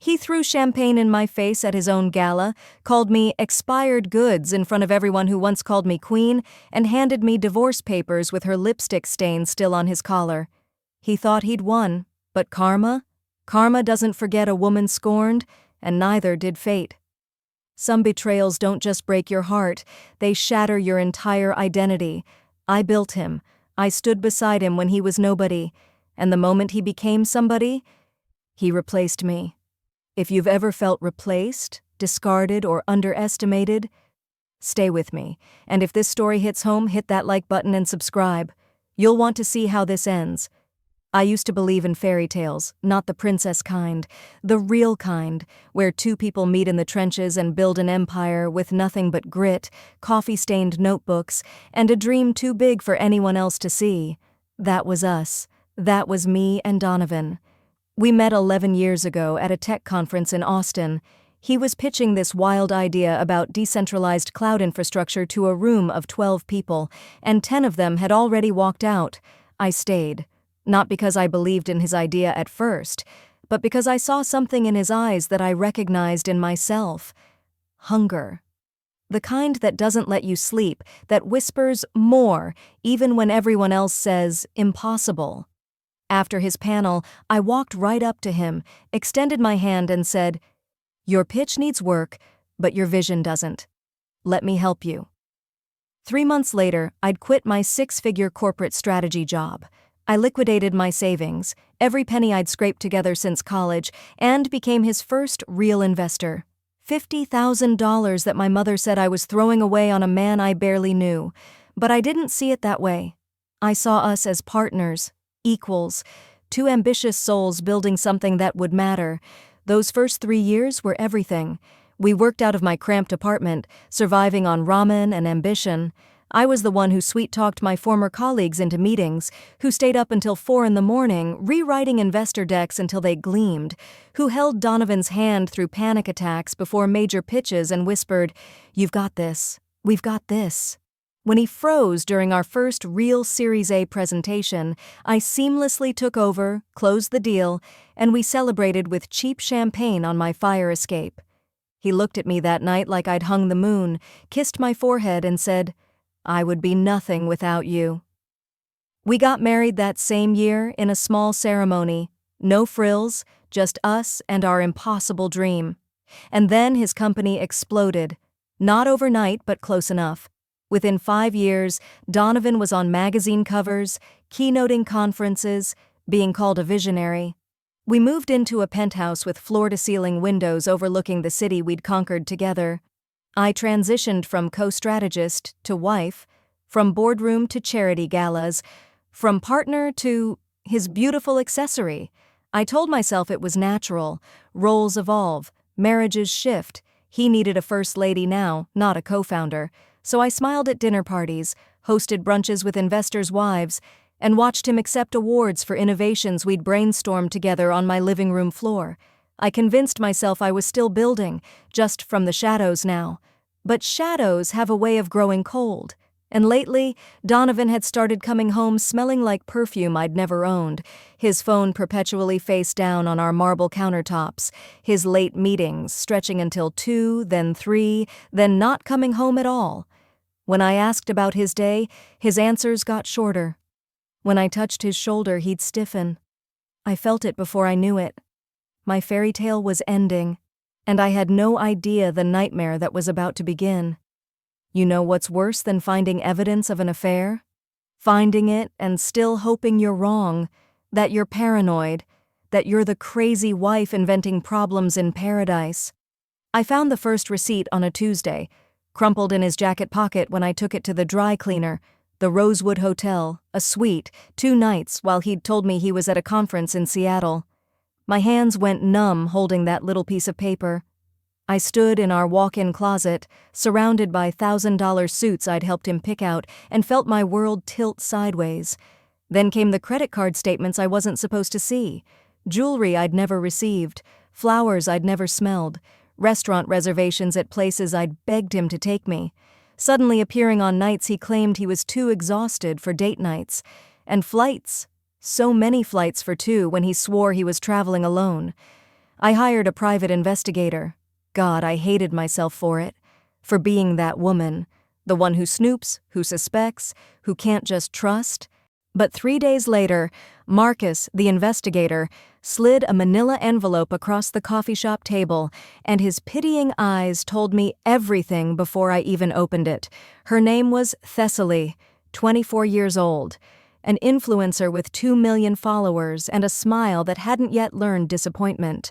He threw champagne in my face at his own gala, called me expired goods in front of everyone who once called me queen, and handed me divorce papers with her lipstick stain still on his collar. He thought he'd won, but karma? Karma doesn't forget a woman scorned, and neither did fate. Some betrayals don't just break your heart, they shatter your entire identity. I built him. I stood beside him when he was nobody, and the moment he became somebody, he replaced me. If you've ever felt replaced, discarded, or underestimated, stay with me. And if this story hits home, hit that like button and subscribe. You'll want to see how this ends. I used to believe in fairy tales, not the princess kind, the real kind, where two people meet in the trenches and build an empire with nothing but grit, coffee-stained notebooks, and a dream too big for anyone else to see. That was us. That was me and Donovan. We met 11 years ago at a tech conference in Austin. He was pitching this wild idea about decentralized cloud infrastructure to a room of 12 people, and 10 of them had already walked out. I stayed. Not because I believed in his idea at first, but because I saw something in his eyes that I recognized in myself. Hunger. The kind that doesn't let you sleep, that whispers more, even when everyone else says impossible. After his panel, I walked right up to him, extended my hand and said, "Your pitch needs work, but your vision doesn't. Let me help you." 3 months later, I'd quit my 6-figure corporate strategy job. I liquidated my savings, every penny I'd scraped together since college, and became his first real investor. $50,000 that my mother said I was throwing away on a man I barely knew. But I didn't see it that way. I saw us as partners. Equals, two ambitious souls building something that would matter. Those first 3 years were everything. We worked out of my cramped apartment, surviving on ramen and ambition. I was the one who sweet-talked my former colleagues into meetings, who stayed up until 4 in the morning, rewriting investor decks until they gleamed, who held Donovan's hand through panic attacks before major pitches and whispered, "You've got this. We've got this." When he froze during our first real Series A presentation, I seamlessly took over, closed the deal, and we celebrated with cheap champagne on my fire escape. He looked at me that night like I'd hung the moon, kissed my forehead and said, "I would be nothing without you." We got married that same year in a small ceremony. No frills, just us and our impossible dream. And then his company exploded. Not overnight, but close enough. Within 5 years, Donovan was on magazine covers, keynoting conferences, being called a visionary. We moved into a penthouse with floor-to-ceiling windows overlooking the city we'd conquered together. I transitioned from co-strategist to wife, from boardroom to charity galas, from partner to his beautiful accessory. I told myself it was natural. Roles evolve, marriages shift. He needed a first lady now, not a co-founder. So I smiled at dinner parties, hosted brunches with investors' wives, and watched him accept awards for innovations we'd brainstormed together on my living room floor. I convinced myself I was still building, just from the shadows now. But shadows have a way of growing cold. And lately, Donovan had started coming home smelling like perfume I'd never owned, his phone perpetually face down on our marble countertops, his late meetings stretching until 2, then 3, then not coming home at all. When I asked about his day, his answers got shorter. When I touched his shoulder, he'd stiffen. I felt it before I knew it. My fairy tale was ending, and I had no idea the nightmare that was about to begin. You know what's worse than finding evidence of an affair? Finding it and still hoping you're wrong, that you're paranoid, that you're the crazy wife inventing problems in paradise. I found the first receipt on a Tuesday, crumpled in his jacket pocket when I took it to the dry cleaner, the Rosewood Hotel, a suite, 2 nights while he'd told me he was at a conference in Seattle. My hands went numb holding that little piece of paper. I stood in our walk-in closet, surrounded by $1,000 suits I'd helped him pick out, and felt my world tilt sideways. Then came the credit card statements I wasn't supposed to see, jewelry I'd never received, flowers I'd never smelled, restaurant reservations at places I'd begged him to take me, suddenly appearing on nights he claimed he was too exhausted for date nights, and flights, so many flights for 2 when he swore he was traveling alone. I hired a private investigator. God, I hated myself for it. For being that woman. The one who snoops, who suspects, who can't just trust. But 3 days later, Marcus, the investigator, slid a manila envelope across the coffee shop table, and his pitying eyes told me everything before I even opened it. Her name was Thessaly, 24 years old, an influencer with 2 million followers and a smile that hadn't yet learned disappointment.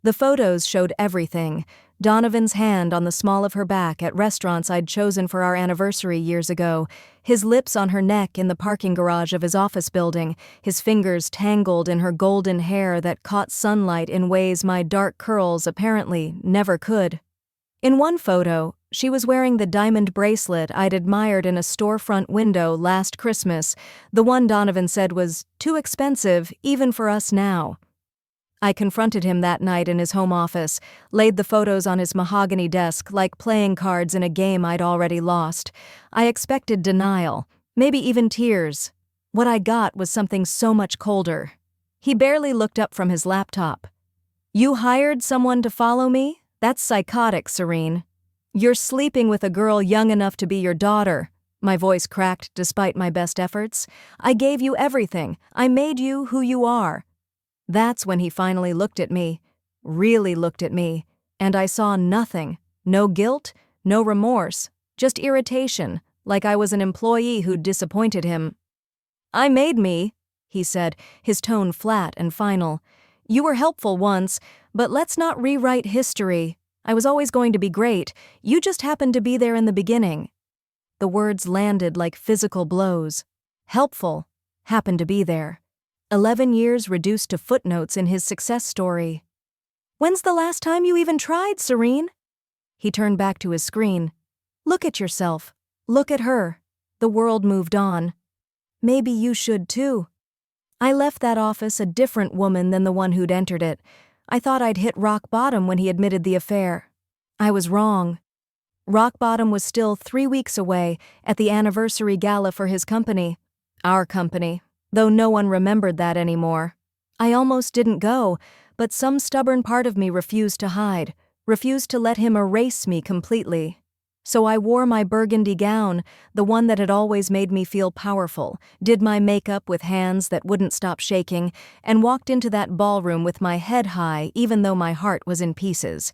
The photos showed everything. Donovan's hand on the small of her back at restaurants I'd chosen for our anniversary years ago, his lips on her neck in the parking garage of his office building, his fingers tangled in her golden hair that caught sunlight in ways my dark curls apparently never could. In one photo, she was wearing the diamond bracelet I'd admired in a storefront window last Christmas, the one Donovan said was too expensive even for us now. I confronted him that night in his home office, laid the photos on his mahogany desk like playing cards in a game I'd already lost. I expected denial, maybe even tears. What I got was something so much colder. He barely looked up from his laptop. "You hired someone to follow me? That's psychotic, Serene. You're sleeping with a girl young enough to be your daughter." My voice cracked despite my best efforts. "I gave you everything. I made you who you are." That's when he finally looked at me, really looked at me, and I saw nothing. No guilt, no remorse, just irritation, like I was an employee who'd disappointed him. "I made me," he said, his tone flat and final. "You were helpful once, but let's not rewrite history. I was always going to be great. You just happened to be there in the beginning." The words landed like physical blows. Helpful, happened to be there. 11 years reduced to footnotes in his success story. "When's the last time you even tried, Serene?" He turned back to his screen. "Look at yourself. Look at her." The world moved on. "Maybe you should too." I left that office a different woman than the one who'd entered it. I thought I'd hit rock bottom when he admitted the affair. I was wrong. Rock bottom was still 3 weeks away at the anniversary gala for his company. Our company. Though no one remembered that anymore. I almost didn't go, but some stubborn part of me refused to hide, refused to let him erase me completely. So I wore my burgundy gown, the one that had always made me feel powerful, did my makeup with hands that wouldn't stop shaking, and walked into that ballroom with my head high even though my heart was in pieces.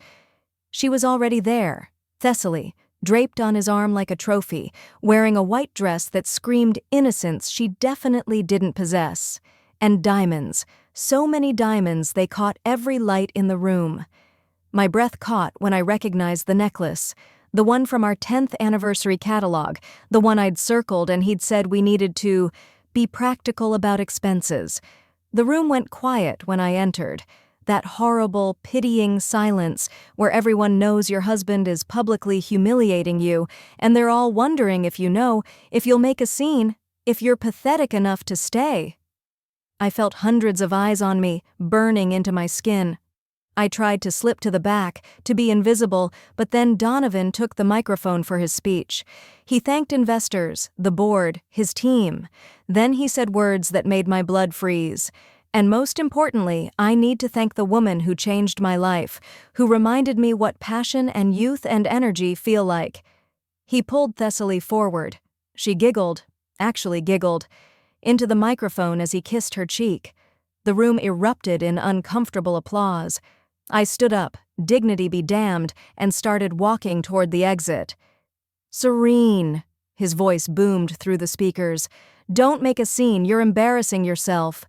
She was already there, Thessaly, draped on his arm like a trophy, wearing a white dress that screamed innocence she definitely didn't possess. And diamonds, so many diamonds they caught every light in the room. My breath caught when I recognized the necklace, the one from our 10th anniversary catalog, the one I'd circled and he'd said we needed to be practical about expenses. The room went quiet when I entered. That horrible, pitying silence where everyone knows your husband is publicly humiliating you, and they're all wondering if you know, if you'll make a scene, if you're pathetic enough to stay. I felt hundreds of eyes on me, burning into my skin. I tried to slip to the back, to be invisible, but then Donovan took the microphone for his speech. He thanked investors, the board, his team. Then he said words that made my blood freeze. And most importantly, I need to thank the woman who changed my life, who reminded me what passion and youth and energy feel like. He pulled Thessaly forward. She giggled, actually giggled, into the microphone as he kissed her cheek. The room erupted in uncomfortable applause. I stood up, dignity be damned, and started walking toward the exit. "Serene," his voice boomed through the speakers. "Don't make a scene, you're embarrassing yourself."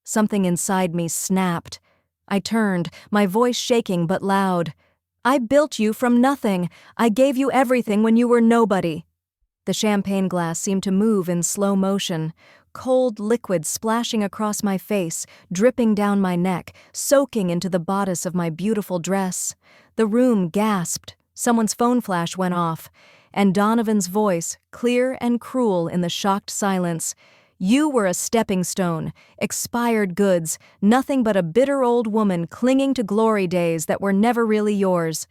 Something inside me snapped. I turned, my voice shaking but loud. "I built you from nothing. I gave you everything when you were nobody." The champagne glass seemed to move in slow motion, cold liquid splashing across my face, dripping down my neck, soaking into the bodice of my beautiful dress. The room gasped. Someone's phone flash went off, and Donovan's voice, clear and cruel in the shocked silence. "You were a stepping stone, expired goods, nothing but a bitter old woman clinging to glory days that were never really yours."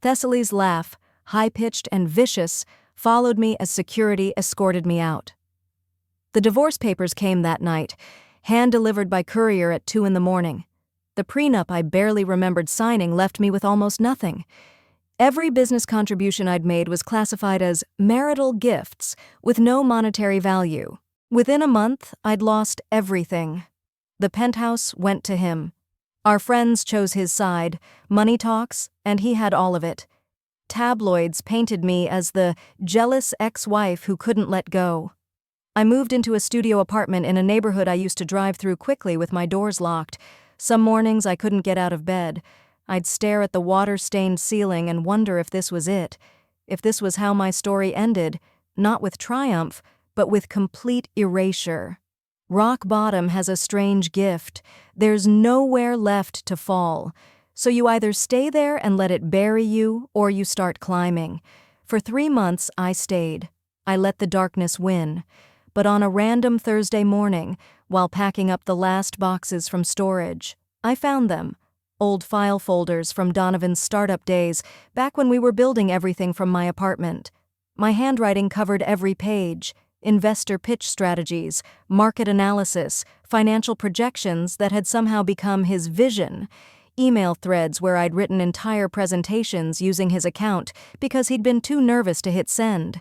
Thessaly's laugh, high-pitched and vicious, followed me as security escorted me out. The divorce papers came that night, hand-delivered by courier at 2 in the morning. The prenup I barely remembered signing left me with almost nothing. Every business contribution I'd made was classified as marital gifts with no monetary value. Within a month, I'd lost everything. The penthouse went to him. Our friends chose his side, money talks, and he had all of it. Tabloids painted me as the jealous ex-wife who couldn't let go. I moved into a studio apartment in a neighborhood I used to drive through quickly with my doors locked. Some mornings I couldn't get out of bed. I'd stare at the water-stained ceiling and wonder if this was it, if this was how my story ended, not with triumph, but with complete erasure. Rock bottom has a strange gift. There's nowhere left to fall. So you either stay there and let it bury you, or you start climbing. For 3 months, I stayed. I let the darkness win. But on a random Thursday morning, while packing up the last boxes from storage, I found them. Old file folders from Donovan's startup days, back when we were building everything from my apartment. My handwriting covered every page. Investor pitch strategies, market analysis, financial projections that had somehow become his vision. Email threads where I'd written entire presentations using his account because he'd been too nervous to hit send.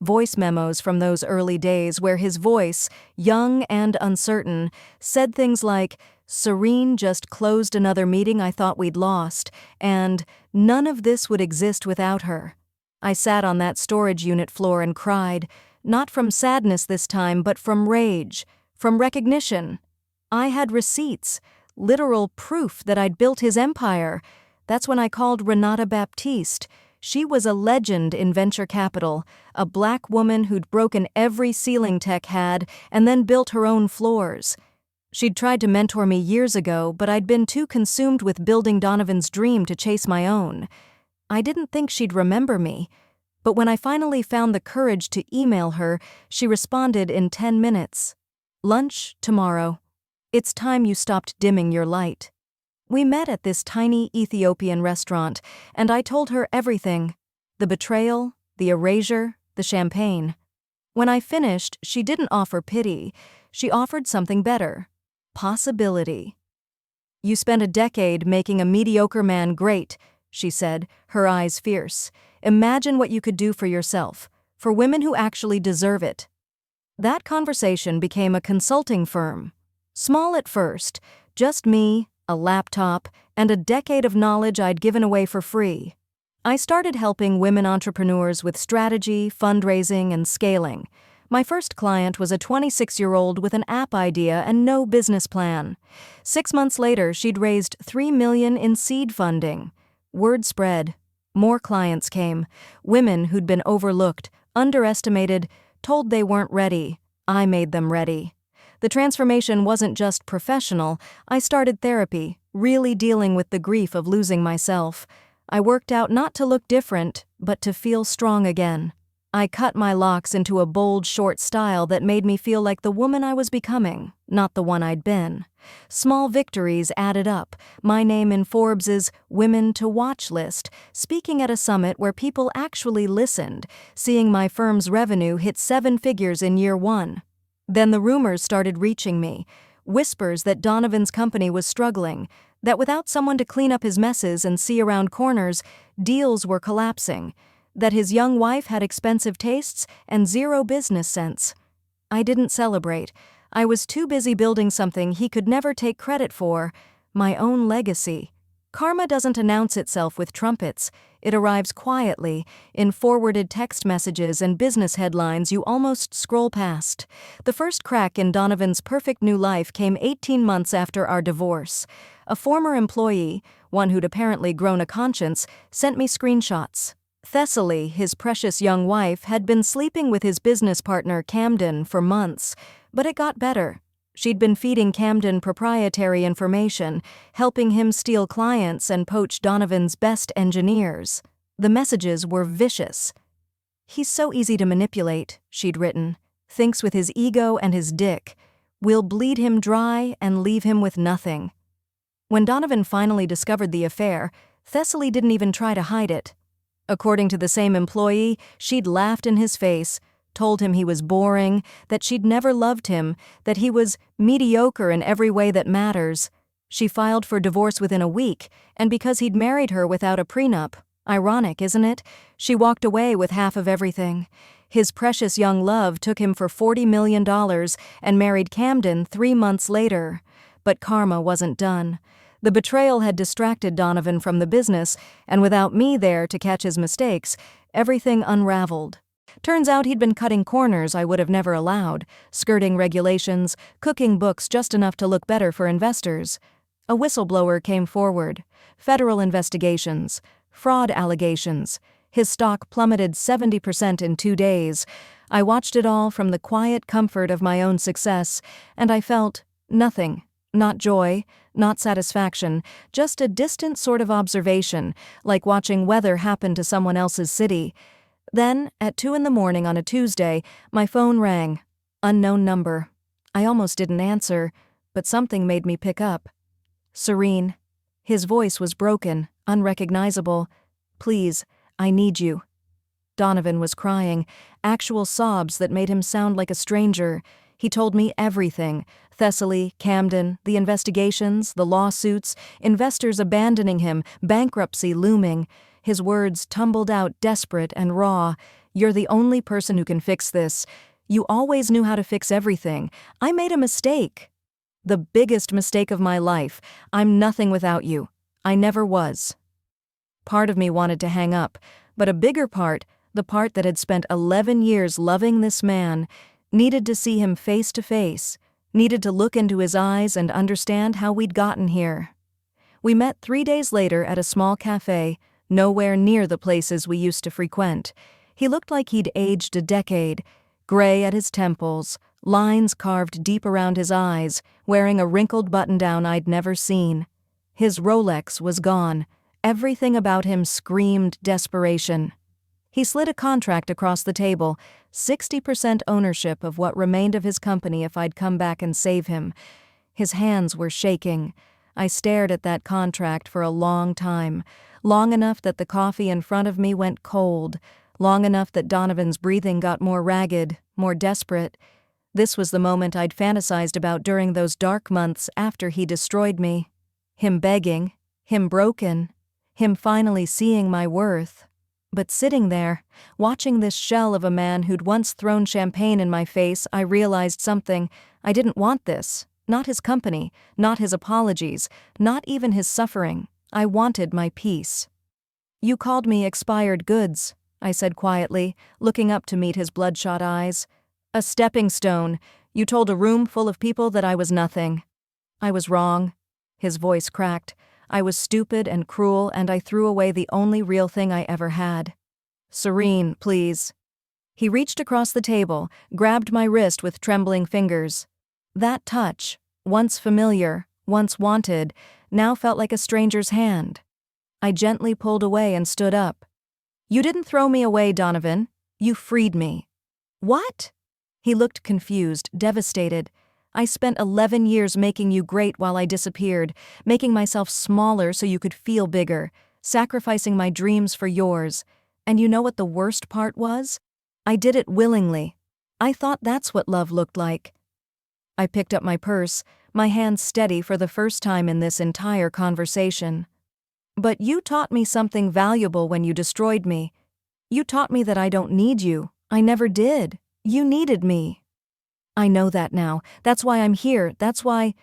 Voice memos from those early days where his voice, young and uncertain, said things like, "Serene just closed another meeting I thought we'd lost," and "None of this would exist without her." I sat on that storage unit floor and cried, not from sadness this time, but from rage, from recognition. I had receipts, literal proof that I'd built his empire. That's when I called Renata Baptiste. She was a legend in venture capital, a black woman who'd broken every ceiling tech had and then built her own floors. She'd tried to mentor me years ago, but I'd been too consumed with building Donovan's dream to chase my own. I didn't think she'd remember me, but when I finally found the courage to email her, she responded in 10 minutes. "Lunch tomorrow. It's time you stopped dimming your light." We met at this tiny Ethiopian restaurant, and I told her everything. The betrayal, the erasure, the champagne. When I finished, she didn't offer pity. She offered something better. Possibility. "You spent a decade making a mediocre man great," she said, her eyes fierce. "Imagine what you could do for yourself, for women who actually deserve it." That conversation became a consulting firm. Small at first, just me, a laptop, and a decade of knowledge I'd given away for free. I started helping women entrepreneurs with strategy, fundraising, and scaling. My first client was a 26-year-old with an app idea and no business plan. 6 months later, she'd raised $3 million in seed funding. Word spread. More clients came. Women who'd been overlooked, underestimated, told they weren't ready. I made them ready. The transformation wasn't just professional. I started therapy, really dealing with the grief of losing myself. I worked out not to look different, but to feel strong again. I cut my locks into a bold, short style that made me feel like the woman I was becoming, not the one I'd been. Small victories added up, my name in Forbes's Women to Watch list, speaking at a summit where people actually listened, seeing my firm's revenue hit 7 figures in year 1. Then the rumors started reaching me, whispers that Donovan's company was struggling, that without someone to clean up his messes and see around corners, deals were collapsing, that his young wife had expensive tastes and zero business sense. I didn't celebrate. I was too busy building something he could never take credit for, my own legacy. Karma doesn't announce itself with trumpets. It arrives quietly, in forwarded text messages and business headlines you almost scroll past. The first crack in Donovan's perfect new life came 18 months after our divorce. A former employee, one who'd apparently grown a conscience, sent me screenshots. Thessaly, his precious young wife, had been sleeping with his business partner Camden for months, but it got better. She'd been feeding Camden proprietary information, helping him steal clients and poach Donovan's best engineers. The messages were vicious. "He's so easy to manipulate," she'd written. "Thinks with his ego and his dick. We'll bleed him dry and leave him with nothing." When Donovan finally discovered the affair, Thessaly didn't even try to hide it. According to the same employee, she'd laughed in his face, told him he was boring, that she'd never loved him, that he was mediocre in every way that matters. She filed for divorce within a week, and because he'd married her without a prenup, ironic, isn't it? She walked away with half of everything. His precious young love took him for $40 million and married Camden 3 months later. But karma wasn't done. The betrayal had distracted Donovan from the business, and without me there to catch his mistakes, everything unraveled. Turns out he'd been cutting corners I would have never allowed, skirting regulations, cooking books just enough to look better for investors. A whistleblower came forward. Federal investigations. Fraud allegations. His stock plummeted 70% in 2 days. I watched it all from the quiet comfort of my own success, and I felt nothing. Not joy, not satisfaction, just a distant sort of observation, like watching weather happen to someone else's city. Then, at 2 in the morning on a Tuesday, my phone rang. Unknown number. I almost didn't answer, but something made me pick up. Serene. His voice was broken, unrecognizable. Please, I need you. Donovan was crying, actual sobs that made him sound like a stranger. He told me everything. Thessaly, Camden, the investigations, the lawsuits, investors abandoning him, bankruptcy looming. His words tumbled out desperate and raw. You're the only person who can fix this. You always knew how to fix everything. I made a mistake. The biggest mistake of my life. I'm nothing without you. I never was. Part of me wanted to hang up, but a bigger part, the part that had spent 11 years loving this man, needed to see him face to face, needed to look into his eyes and understand how we'd gotten here. We met 3 days later at a small cafe, nowhere near the places we used to frequent. He looked like he'd aged a decade, gray at his temples, lines carved deep around his eyes, wearing a wrinkled button-down I'd never seen. His Rolex was gone. Everything about him screamed desperation. He slid a contract across the table, 60% ownership of what remained of his company if I'd come back and save him. His hands were shaking. I stared at that contract for a long time, long enough that the coffee in front of me went cold, long enough that Donovan's breathing got more ragged, more desperate. This was the moment I'd fantasized about during those dark months after he destroyed me. Him begging, him broken, him finally seeing my worth. But sitting there, watching this shell of a man who'd once thrown champagne in my face, I realized something. I didn't want this. Not his company, not his apologies, not even his suffering. I wanted my peace. You called me expired goods, I said quietly, looking up to meet his bloodshot eyes. A stepping stone. You told a room full of people that I was nothing. I was wrong. His voice cracked. I was stupid and cruel, and I threw away the only real thing I ever had. Serene, please. He reached across the table, grabbed my wrist with trembling fingers. That touch, once familiar, once wanted, now felt like a stranger's hand. I gently pulled away and stood up. You didn't throw me away, Donovan. You freed me. What? He looked confused, devastated. I spent 11 years making you great while I disappeared, making myself smaller so you could feel bigger, sacrificing my dreams for yours. And you know what the worst part was? I did it willingly. I thought that's what love looked like. I picked up my purse, my hands steady for the first time in this entire conversation. But you taught me something valuable when you destroyed me. You taught me that I don't need you. I never did. You needed me. I know that now. That's why I'm here. That's why...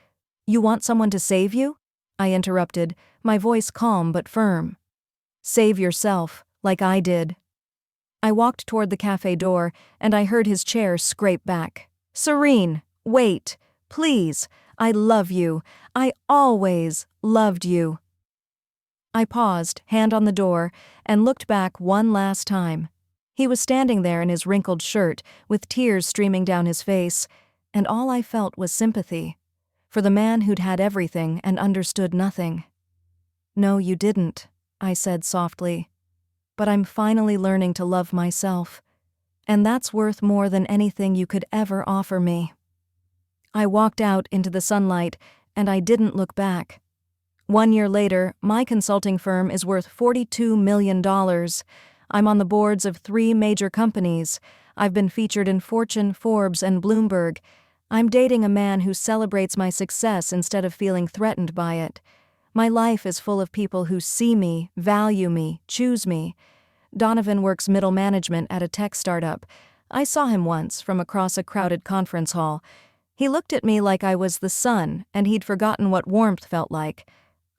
You want someone to save you? I interrupted, my voice calm but firm. Save yourself, like I did. I walked toward the cafe door, and I heard his chair scrape back. Serene, wait, please. I love you. I always loved you. I paused, hand on the door, and looked back one last time. He was standing there in his wrinkled shirt, with tears streaming down his face, and all I felt was sympathy, for the man who'd had everything and understood nothing. No, you didn't, I said softly. But I'm finally learning to love myself, and that's worth more than anything you could ever offer me. I walked out into the sunlight, and I didn't look back. 1 year later, my consulting firm is worth $42 million. I'm on the boards of 3 major companies. I've been featured in Fortune, Forbes, and Bloomberg. I'm dating a man who celebrates my success instead of feeling threatened by it. My life is full of people who see me, value me, choose me. Donovan works middle management at a tech startup. I saw him once from across a crowded conference hall. He looked at me like I was the sun, and he'd forgotten what warmth felt like.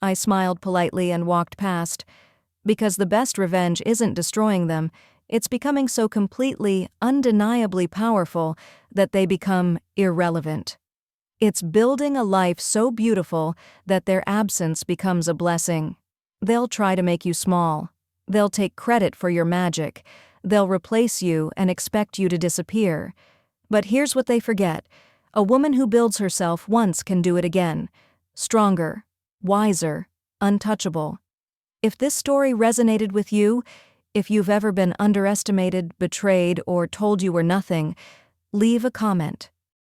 I smiled politely and walked past. Because the best revenge isn't destroying them, it's becoming so completely, undeniably powerful that they become irrelevant. It's building a life so beautiful that their absence becomes a blessing. They'll try to make you small. They'll take credit for your magic. They'll replace you and expect you to disappear. But here's what they forget. A woman who builds herself once can do it again. Stronger, wiser, untouchable. If this story resonated with you, if you've ever been underestimated, betrayed, or told you were nothing, leave a comment.